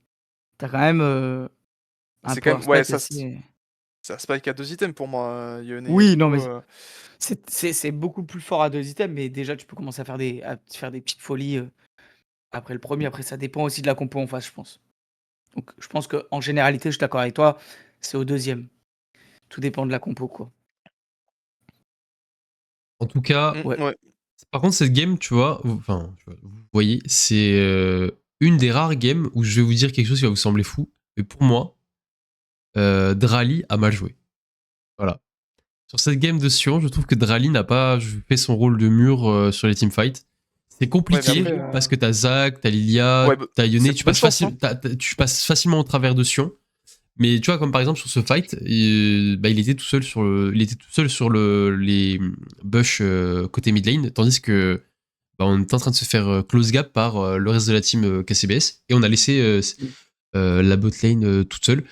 t'as quand même un C'est quand power même. Ouais, spike assez. ça spike à 2 items pour moi, Yone Oui, non, mais Yasuo. c'est beaucoup plus fort à 2 items, mais déjà tu peux commencer à faire des petites folies après le premier. Après, ça dépend aussi de la compo en face, je pense. Donc, je pense qu'en généralité, je suis d'accord avec toi, c'est au deuxième. Tout dépend de la compo, quoi. En tout cas, Ouais. Ouais. par contre, cette game, tu vois, vous voyez, c'est une des rares games où je vais vous dire quelque chose qui va vous sembler fou, mais pour moi, Drali a mal joué. Voilà. Sur cette game de Sion, je trouve que Drali n'a pas fait son rôle de mur sur les teamfights. C'est compliqué Ouais, mais après, parce que t'as Zac, t'as Lilia, Ouais, t'as Yone, c'est bonne chance, hein. tu passes facilement au travers de Sion. Mais tu vois, comme par exemple sur ce fight, il était tout seul sur les bush côté mid lane, tandis que on était en train de se faire close gap par le reste de la team KCBS et on a laissé la bot lane toute seule.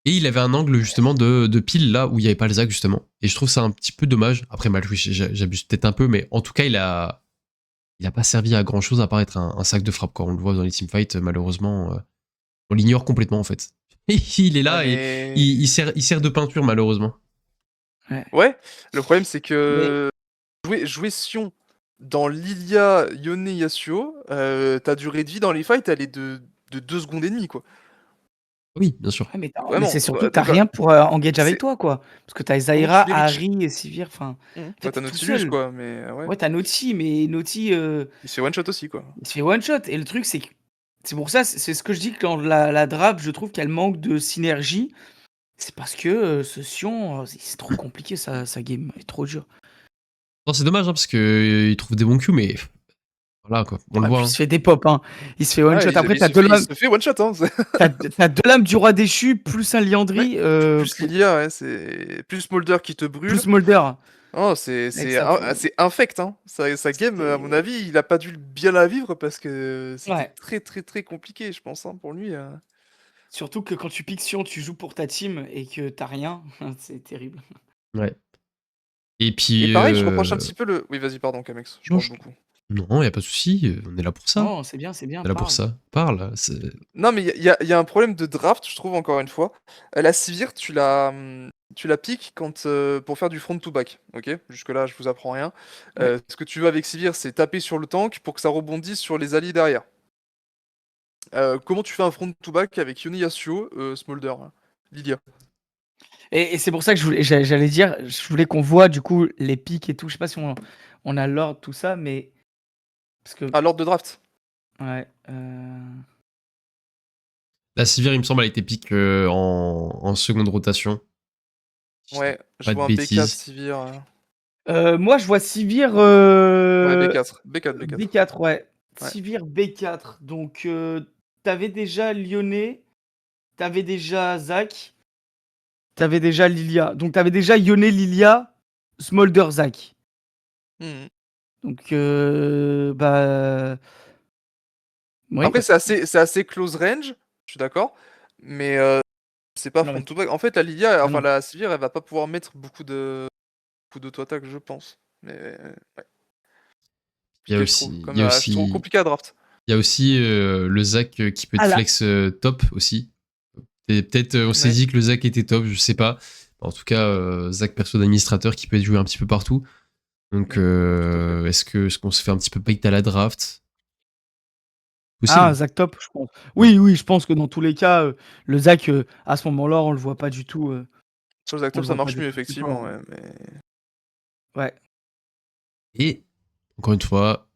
Et il avait un angle justement de pile là où il n'y avait pas le Zac justement. Et je trouve ça un petit peu dommage. Après, mal joué, j'abuse peut-être un peu, mais en tout cas, il a pas servi à grand chose à part être un sac de frappe. Quand on le voit dans les teamfights, malheureusement, on l'ignore complètement en fait. Il est là Ouais, et mais... il sert de peinture malheureusement. Ouais, le problème c'est Mais que jouer Sion dans Lilia, Yone, Yasuo, ta durée de vie dans les fights, elle est de 2 secondes et demie, quoi. Oui, bien sûr. ouais, mais Vraiment. c'est surtout Ouais, que t'as rien pour engage avec c'est toi, quoi. Parce que t'as comment Zaira, tu les reach? Harry et Sivir, enfin, en fait, Bah, t'as t'es tout Nautilus, seul. quoi, mais ouais. Ouais, t'as Naughty, mais Naughty, Il se fait one shot aussi, quoi. il se fait one shot. Et le truc, c'est que c'est pour ça, c'est ce que je dis que dans la draft, je trouve qu'elle manque de synergie. C'est parce que ce Sion, c'est trop compliqué sa game, elle est trop dure. Non, c'est dommage hein, parce que il trouve des bons coups, mais voilà quoi, on le Et voit. puis il Hein. se fait des pop, hein. Il se fait one Ah, shot. Après, il se fait one shot, hein. t'as deux lames du roi déchu, plus un Liandry, Plus Lilia, ouais, c'est plus Smolder qui te brûle. plus Molder. Oh, Mec, ça fout. c'est infect, hein. Sa game, à mon avis, il a pas dû bien la vivre parce que c'était Ouais. très très très compliqué, je pense, hein, pour lui. Surtout que quand tu piques Sion, tu joues pour ta team et que t'as rien, c'est terrible. Ouais. Et puis. Et pareil, je reproche un petit peu le. Oui, vas-y, pardon, Kamex, je Non, parle beaucoup. non, y a pas de souci. On est là pour ça. Non, c'est bien, On est là pour parle. ça. Parle. Non, mais il y a un problème de draft, je trouve, encore une fois. La Sivir, tu la piques quand, pour faire du front to back, ok? Jusque-là, je vous apprends rien. Ouais. Ce que tu veux avec Sivir, c'est taper sur le tank pour que ça rebondisse sur les alliés derrière. Comment tu fais un front to back avec Yone Yasuo, Smolder? Lilia. Et c'est pour ça que j'allais dire, je voulais qu'on voit du coup les pics et tout. Je sais pas si on a l'ordre, tout ça, mais. Parce que. À l'ordre de draft. Ouais. La Sivir, il me semble, elle a été pick en seconde rotation. Ouais, je Pas de vois un B4 bêtises. Sivir. Moi, je vois Sivir. Ouais, B4. B4, B4. B4, ouais. Ouais. Sivir B4. Donc, t'avais déjà Lyonnais, t'avais déjà Zach, t'avais déjà Lilia. Donc, t'avais déjà Yone, Lilia, Smolder, Zach. Mhm. Donc, bah. Oui, Après, bah, c'est assez close range, je suis d'accord. Mais c'est pas non, front mais- to back. En fait, la Lilia, Ah enfin non. la Sivir, elle va pas pouvoir mettre beaucoup d'auto-attaque, je pense. Mais ouais. Il y a Piqué, je trouve. aussi, il Comme y a je trouve aussi, compliqué à draft. il y a aussi le Zach qui peut Ah être là. flex top aussi. Et peut-être on s'est Ouais. dit que le Zach était top, je sais pas. En tout cas, Zach perso d'administrateur qui peut jouer un petit peu partout. Donc, Tout à fait. est-ce qu'on se fait un petit peu bait à la draft? Ah, Possible. Zach top, je pense. Oui, oui, je pense que dans tous les cas, le Zach, à ce moment-là, on le voit pas du tout. Sur le On Zactop, le ça voit pas marche du mieux, tout effectivement. support. Ouais, mais... Ouais. Et encore une fois,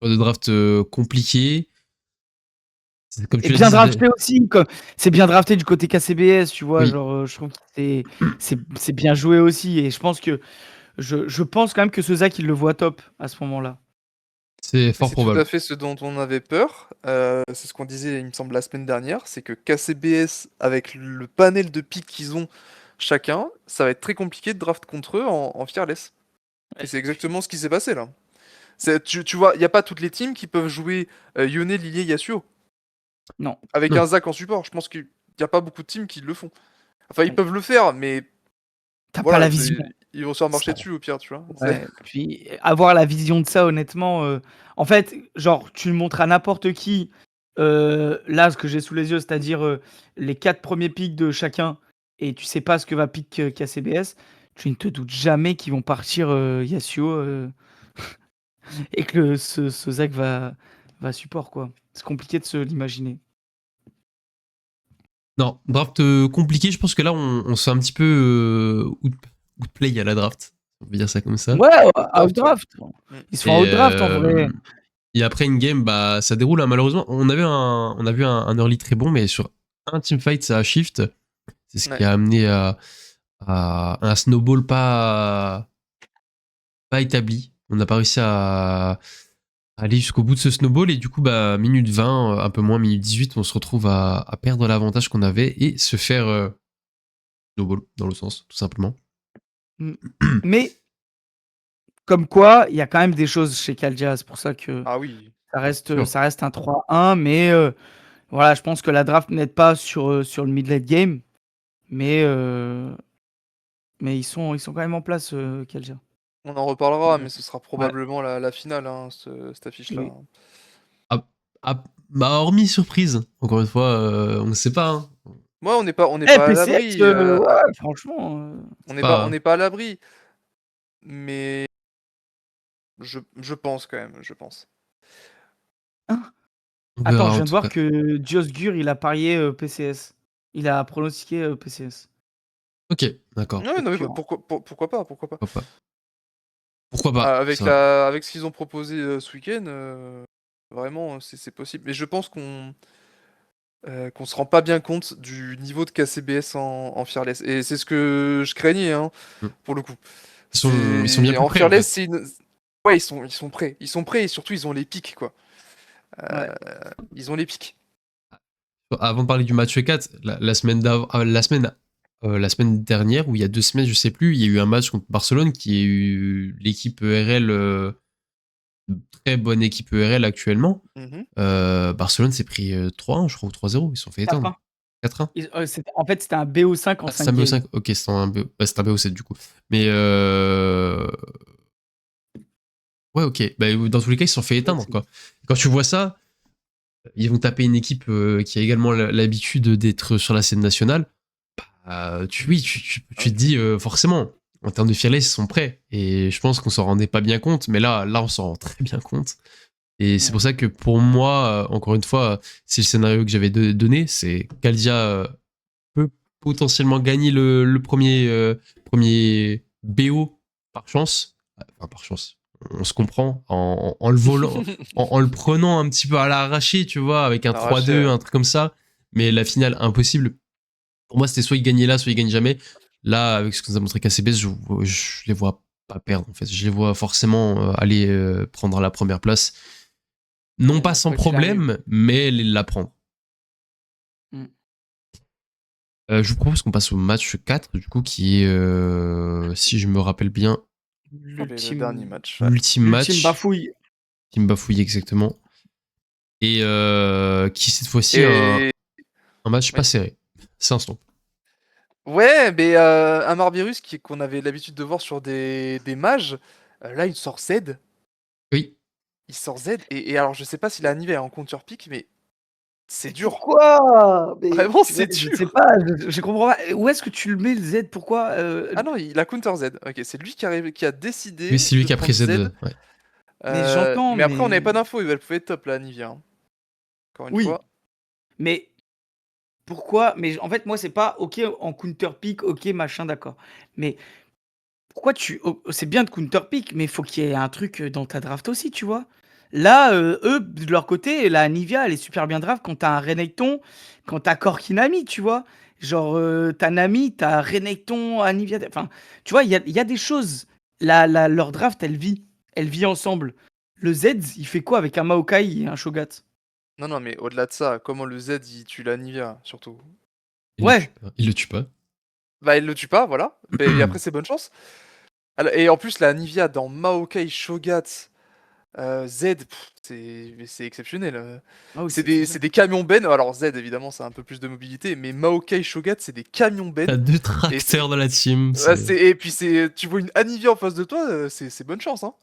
pas de draft compliqué. C'est comme Et tu l'as bien dit. drafté aussi, c'est bien drafté du côté KCBS, tu vois, Oui, genre, je trouve que c'est bien joué aussi. Et je pense que je pense quand même que ce Zach, il le voit top à ce moment-là. c'est Et fort c'est tout à probable. fait ce dont on avait peur. C'est ce qu'on disait, il me semble, la semaine dernière. C'est que KCBS, avec le panel de picks qu'ils ont chacun, ça va être très compliqué de draft contre eux en fearless. Et c'est exactement ce qui s'est passé là. Tu vois, il n'y a pas toutes les teams qui peuvent jouer Yone, Lilier, Yasuo. Non. Avec Non. un Zac en support. Je pense qu'il n'y a pas beaucoup de teams qui le font. Enfin, ils Ouais. peuvent le faire, mais T'as pas la voilà, vision. ils vont se faire marcher Ça- dessus au pire, tu vois. Ouais. Puis avoir la vision de ça, honnêtement, en fait, genre, tu le montres à n'importe qui. Là, ce que j'ai sous les yeux, c'est-à-dire les 4 premiers pics de chacun, et tu sais pas ce que va pick KCBS, tu ne te doutes jamais qu'ils vont partir Yasuo et que ce Zach va support, quoi. C'est compliqué de se l'imaginer. Non, draft compliqué. Je pense que là, on se fait un petit peu outplay à la draft. On peut dire ça comme ça. Ouais, Draft, ouais. outdraft. Mm. Ils se font outdraft en vrai. Et après une game, bah ça déroule. Hein. Malheureusement, on a vu un early très bon, mais sur un teamfight, ça a shift. C'est ce qui Ouais. a amené à un snowball pas établi. On n'a pas réussi à aller jusqu'au bout de ce snowball et du coup, bah minute 20, un peu moins, minute 18, on se retrouve à perdre l'avantage qu'on avait et se faire snowball dans le sens, tout simplement. Mais comme quoi, il y a quand même des choses chez Kaldia. C'est pour ça que Ah oui. Sûr. ça reste un 3-1. Mais voilà, je pense que la draft n'aide pas sur le mid-late game. Mais, mais ils sont quand même en place, Kaldia. On en reparlera, Ouais. mais ce sera probablement la finale, hein, cette affiche-là. Oui. Ah, bah hormis surprise, encore une fois, on ne sait pas. Hein. Ouais, on n'est pas Eh, à PCS, l'abri. ouais, franchement. On n'est pas à l'abri. Mais je pense quand même, je pense. Hein On Attends, verra je en viens de tout voir cas. que Diosgur, il a parié PCS. Il a pronostiqué PCS. Ok, d'accord. Ouais, non, mais Concurrent. pourquoi pas, pourquoi pas. Pourquoi pas. Pourquoi pas Avec ça. avec ce qu'ils ont proposé ce week-end, vraiment, c'est possible. Mais je pense qu'on se rend pas bien compte du niveau de KCBS en fearless. Et c'est ce que je craignais, hein, Mm. pour le coup. Ils sont bien plus En près en fearless, fait. c'est une... Ouais, ils sont prêts. Ils sont prêts et surtout, ils ont les pics, quoi. Ouais. Ils ont les pics. Avant de parler du match 4, la semaine la semaine dernière, ou il y a 2 semaines, je sais plus, il y a eu un match contre Barcelone qui est eu l'équipe ERL, très bonne équipe ERL actuellement. Mhm. Barcelone s'est pris 3-1, je crois, ou 3-0. Ils se sont fait éteindre. 4-1. 4-1. En fait, c'était un BO5 en Ah, 5 c'est un games. BO5. Ok, c'est un BO7 du coup. Mais ouais, ok. Bah, dans tous les cas, ils se sont fait éteindre. Quoi. Quand tu vois ça, ils vont taper une équipe qui a également l'habitude d'être sur la scène nationale. Tu te dis forcément, en termes de fearless, ils sont prêts. Et je pense qu'on s'en rendait pas bien compte, mais là on s'en rend très bien compte. Et c'est Ouais. pour ça que pour moi, encore une fois, c'est le scénario que j'avais donné, c'est Kaldia peut potentiellement gagner le premier BO par chance. Enfin, par chance. On se comprend. En le volant, en le prenant un petit peu à l'arraché, tu vois, avec un Arraché, 3-2, ouais. un truc comme ça. Mais la finale, impossible. Pour moi, c'était soit il gagnait là, soit il gagne jamais. Là, avec ce que nous a montré KCBS, je les vois pas perdre, en fait. Je les vois forcément aller prendre la première place. Non pas sans Quoi qu'il problème, mais la prendre. Mm. Je vous propose qu'on passe au match 4, du coup, qui est, si je me rappelle bien, Le dernier match. Ouais. l'ultime match. L'ultime bafouille. Team Bafouille, exactement. Et qui, cette fois-ci, Et un match pas Oui. serré. C'est un stomp. ouais, mais un Marvirus qu'on avait l'habitude de voir sur des mages, là il sort Z. Oui. Il sort Z et alors je sais pas s'il a un hiver en counter pick, mais c'est dur. Pourquoi? Mais Vraiment, tu c'est vois, je dur. sais pas, je comprends pas. Où est-ce que tu le mets le Z? Pourquoi? Ah non, il a counter Z. Ok, c'est lui qui a décidé Oui, c'est lui de qui a pris prendre Z. Z. Ouais. Mais j'entends, Mais après, on n'avait mais pas d'infos. Elle pouvait être top, la Nivea. Hein. Encore une oui, fois. mais pourquoi? Mais en fait, moi, c'est pas OK en counter pick, OK, machin, d'accord. Mais pourquoi c'est bien de counter pick, mais faut qu'il y ait un truc dans ta draft aussi, tu vois? Là, eux, de leur côté, la Nivea, elle est super bien draft quand t'as un Renekton, quand t'as Corki Nami, tu vois? Genre, t'as Nami, t'as Renekton, Anivia, enfin, tu vois, il y a des choses. Leur draft, elle vit. Elle vit ensemble. Le Z, il fait quoi avec un Maokai et un Shogat? Non, mais au-delà de ça, comment le Z il tue la Nivea, surtout. Ouais, Il le tue pas. Bah, il le tue pas, voilà. Et après, c'est bonne chance. Et en plus, la Nivea dans Maokai Shogat Z, c'est exceptionnel. ah oui, C'est c'est des exceptionnel. camions Ben. Alors, Z, évidemment, c'est un peu plus de mobilité. Mais Maokai Shogat, c'est des camions T'as Ben. 2 tracteurs dans la team. Et puis, tu vois une Anivia en face de toi, c'est bonne chance. Hein.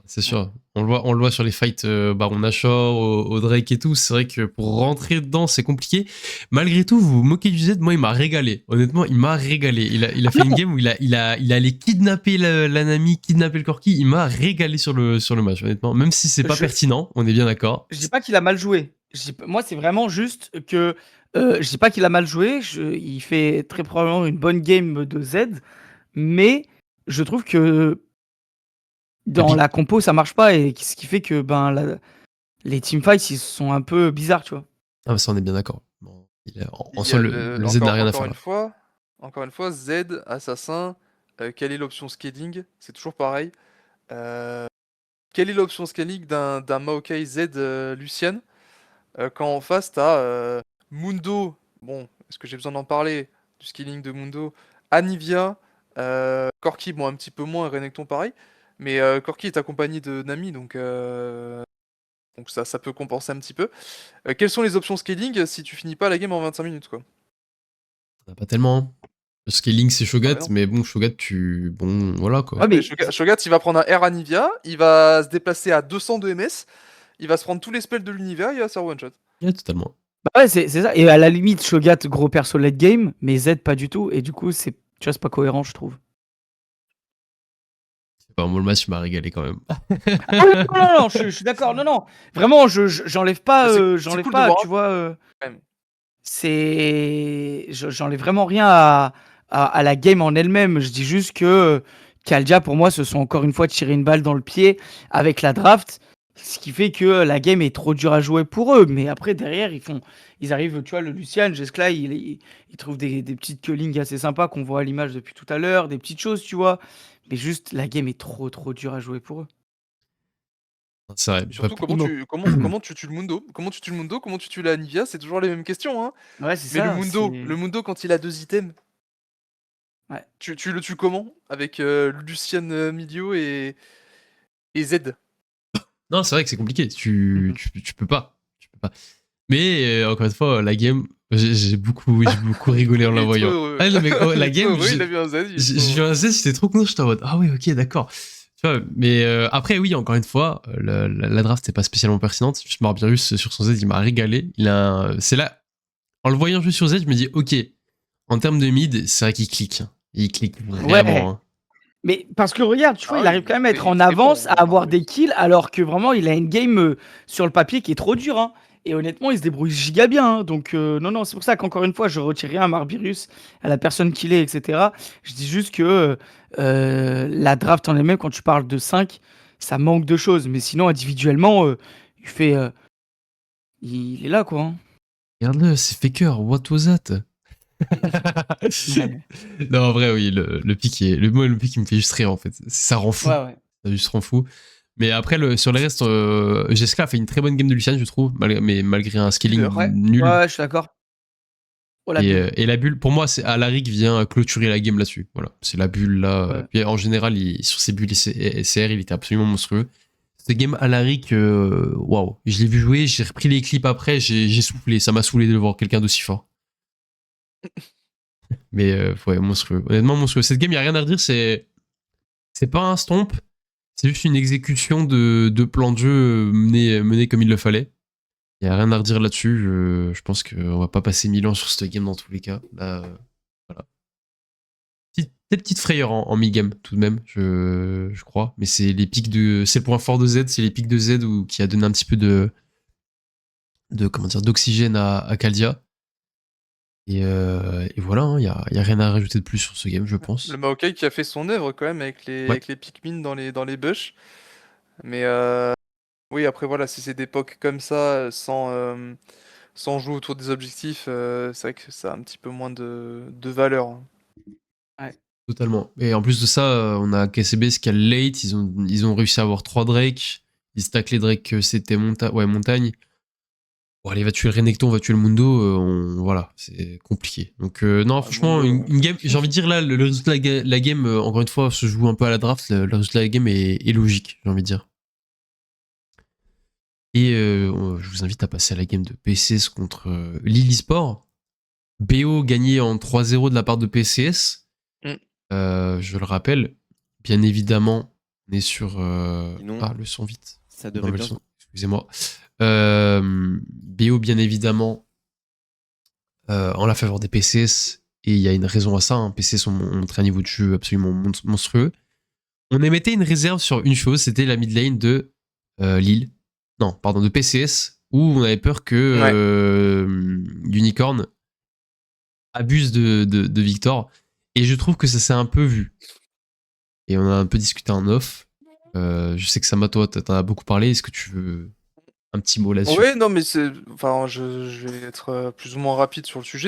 C'est sûr. On le voit sur les fights Baron Nashor, au Drake et tout. C'est vrai que pour rentrer dedans, c'est compliqué. Malgré tout, vous vous moquez du Z. Moi, il m'a régalé. Honnêtement, il m'a régalé. Il a fait une game où il allait kidnapper la Nami, kidnapper le Corki. Il m'a régalé sur le match, honnêtement. Même si c'est pas pertinent, on est bien d'accord. Je dis pas qu'il a mal joué. Moi, c'est vraiment juste que je dis pas qu'il a mal joué. Il fait très probablement une bonne game de Z, mais je trouve que dans la compo, ça marche pas et ce qui fait que les teamfights, ils sont un peu bizarres, tu vois. Ah, bah ça, on est bien d'accord. Bon, en soi, le Z n'a rien à faire là. Encore une fois, Z, assassin, quelle est l'option scaling? C'est toujours pareil. Quelle est l'option scaling d'un Maokai Z Lucian? Quand en face, t'as Mundo. Bon, est-ce que j'ai besoin d'en parler? Du scaling de Mundo. Anivia. Corki, bon, un petit peu moins. Renekton, pareil. Mais Corki est accompagné de Nami, donc ça peut compenser un petit peu. Quelles sont les options scaling si tu finis pas la game en 25 minutes, quoi? Pas tellement. Hein. Le scaling, c'est Shogat, non. mais bon, Shogat, bon, voilà quoi. Ouais, mais Shogat, il va prendre un R Anivia, il va se déplacer à 200 de MS, il va se prendre tous les spells de l'univers, il va se faire one shot. Ouais, totalement. bah ouais, c'est ça. Et à la limite, Shogat, gros perso late game, mais Z, pas du tout. Et du coup, tu vois, c'est pas cohérent, je trouve. Moi, le match m'a régalé quand même. Ah oui, non, je suis d'accord. Non. Vraiment, j'enlève pas, C'est cool de voir, tu vois. quand même. J'enlève vraiment rien à la game en elle-même. Je dis juste que Kaldia, pour moi, se sont encore une fois tiré une balle dans le pied avec la draft. Ce qui fait que la game est trop dure à jouer pour eux. Mais après, derrière, ils arrivent, tu vois, le Lucian, Jescla, il trouve des petites cullings assez sympas qu'on voit à l'image depuis tout à l'heure, des petites choses, tu vois. Mais juste, la game est trop dure à jouer pour eux. C'est vrai. Et surtout, comment tu tues le Mundo? Comment tu tues le Mundo? Comment tu tues la Nivea? C'est toujours les mêmes questions, hein. Ouais, c'est Mais ça. le Mundo, quand il a 2 items, Ouais. tu le tues comment? Avec Lucian Milio et Z. Non, c'est vrai que c'est compliqué. Tu peux pas. Mais encore une fois, la game, j'ai beaucoup rigolé en la voyant. Ah non, mais la game, il a vu un Z. j'ai vu un Z, j'étais trop content. J'étais en mode, ah oui, ok, d'accord. Tu vois, mais après, oui, encore une fois, la draft n'est pas spécialement pertinente. Juste Marvirus sur son Z, il m'a régalé. C'est là, en le voyant jouer sur Z, je me dis, ok, en termes de mid, c'est vrai qu'il clique. Il clique vraiment. Ouais. Hein. Mais parce que regarde, tu vois, Ah il oui, arrive quand même à être il en est avance, bon, à avoir oui. des kills, alors que vraiment, il a une game sur le papier qui est trop dure. Hein. Et honnêtement, il se débrouille giga bien, hein. Donc, non, c'est pour ça qu'encore une fois, je retire rien à Marbirus, à la personne qu'il est, etc. Je dis juste que la draft en elle-même, quand tu parles de 5, ça manque de choses. Mais sinon, individuellement, il fait, il est là, quoi, hein. Regarde-le, c'est Faker, what was that? Ouais. Non, en vrai, oui, le pic le pic, il me fait juste rire, en fait. Ça rend fou. Ouais. Ça juste rend fou. Mais après, sur les restes, Jeskla a fait une très bonne game de Lucian, je trouve, mais malgré un scaling Leader. Ouais, nul. ouais, je suis d'accord. Oh, la bulle. Et la bulle, pour moi, c'est Alaric vient clôturer la game là-dessus. Voilà, c'est la bulle là. Ouais. Puis en général, sur ses bulles et CR, il était absolument monstrueux. Cette game Alaric, waouh, je l'ai vu jouer, j'ai repris les clips après, j'ai soufflé, ça m'a saoulé de voir quelqu'un d'aussi fort. Mais ouais, monstrueux. Honnêtement, monstrueux. Cette game, il n'y a rien à redire, c'est pas un stomp, c'est juste une exécution de plan de jeu mené comme il le fallait. Il n'y a rien à redire là-dessus. Je pense qu'on va pas passer 1000 ans sur cette game dans tous les cas. Là, voilà. Petite frayeur en mid-game tout de même, je crois. Mais c'est les pics c'est le point fort de Z, c'est les pics de Z qui a donné un petit peu d'oxygène à Kaldia. Et voilà, il y a rien à rajouter de plus sur ce game, je pense. Le Maokai qui a fait son œuvre quand même avec les Pikmin dans les bush. Mais oui, après voilà, si c'est des POC comme ça, sans jouer autour des objectifs, c'est vrai que ça a un petit peu moins de valeur, hein. Totalement. Et en plus de ça, on a KCB qui a le late, ils ont réussi à avoir 3 Drake, ils stack les Drake, c'était montagne. Bon, allez, va tuer le Renekton, va tuer le Mundo, voilà, c'est compliqué. Donc non, franchement, une game, j'ai envie de dire là, le résultat de la game, encore une fois, se joue un peu à la draft, le résultat de la game est logique, j'ai envie de dire. Et je vous invite à passer à la game de PCS contre Lille Esport. BO gagné en 3-0 de la part de PCS. Je le rappelle, bien évidemment, on est sur... le son vite. Ça devrait bien. Excusez-moi. BO, bien évidemment, en la faveur des PCS, et il y a une raison à ça, hein. PCS ont montré un niveau de jeu absolument monstrueux. On émettait une réserve sur une chose, c'était la mid lane de Lille. Non, pardon, de PCS, où on avait peur que Unicorn abuse de Victor. Et je trouve que ça s'est un peu vu. Et on a un peu discuté en off. Je sais que Sama, toi, t'en as beaucoup parlé. Est-ce que tu veux un petit mot là-dessus? Ouais, non, mais je vais être plus ou moins rapide sur le sujet.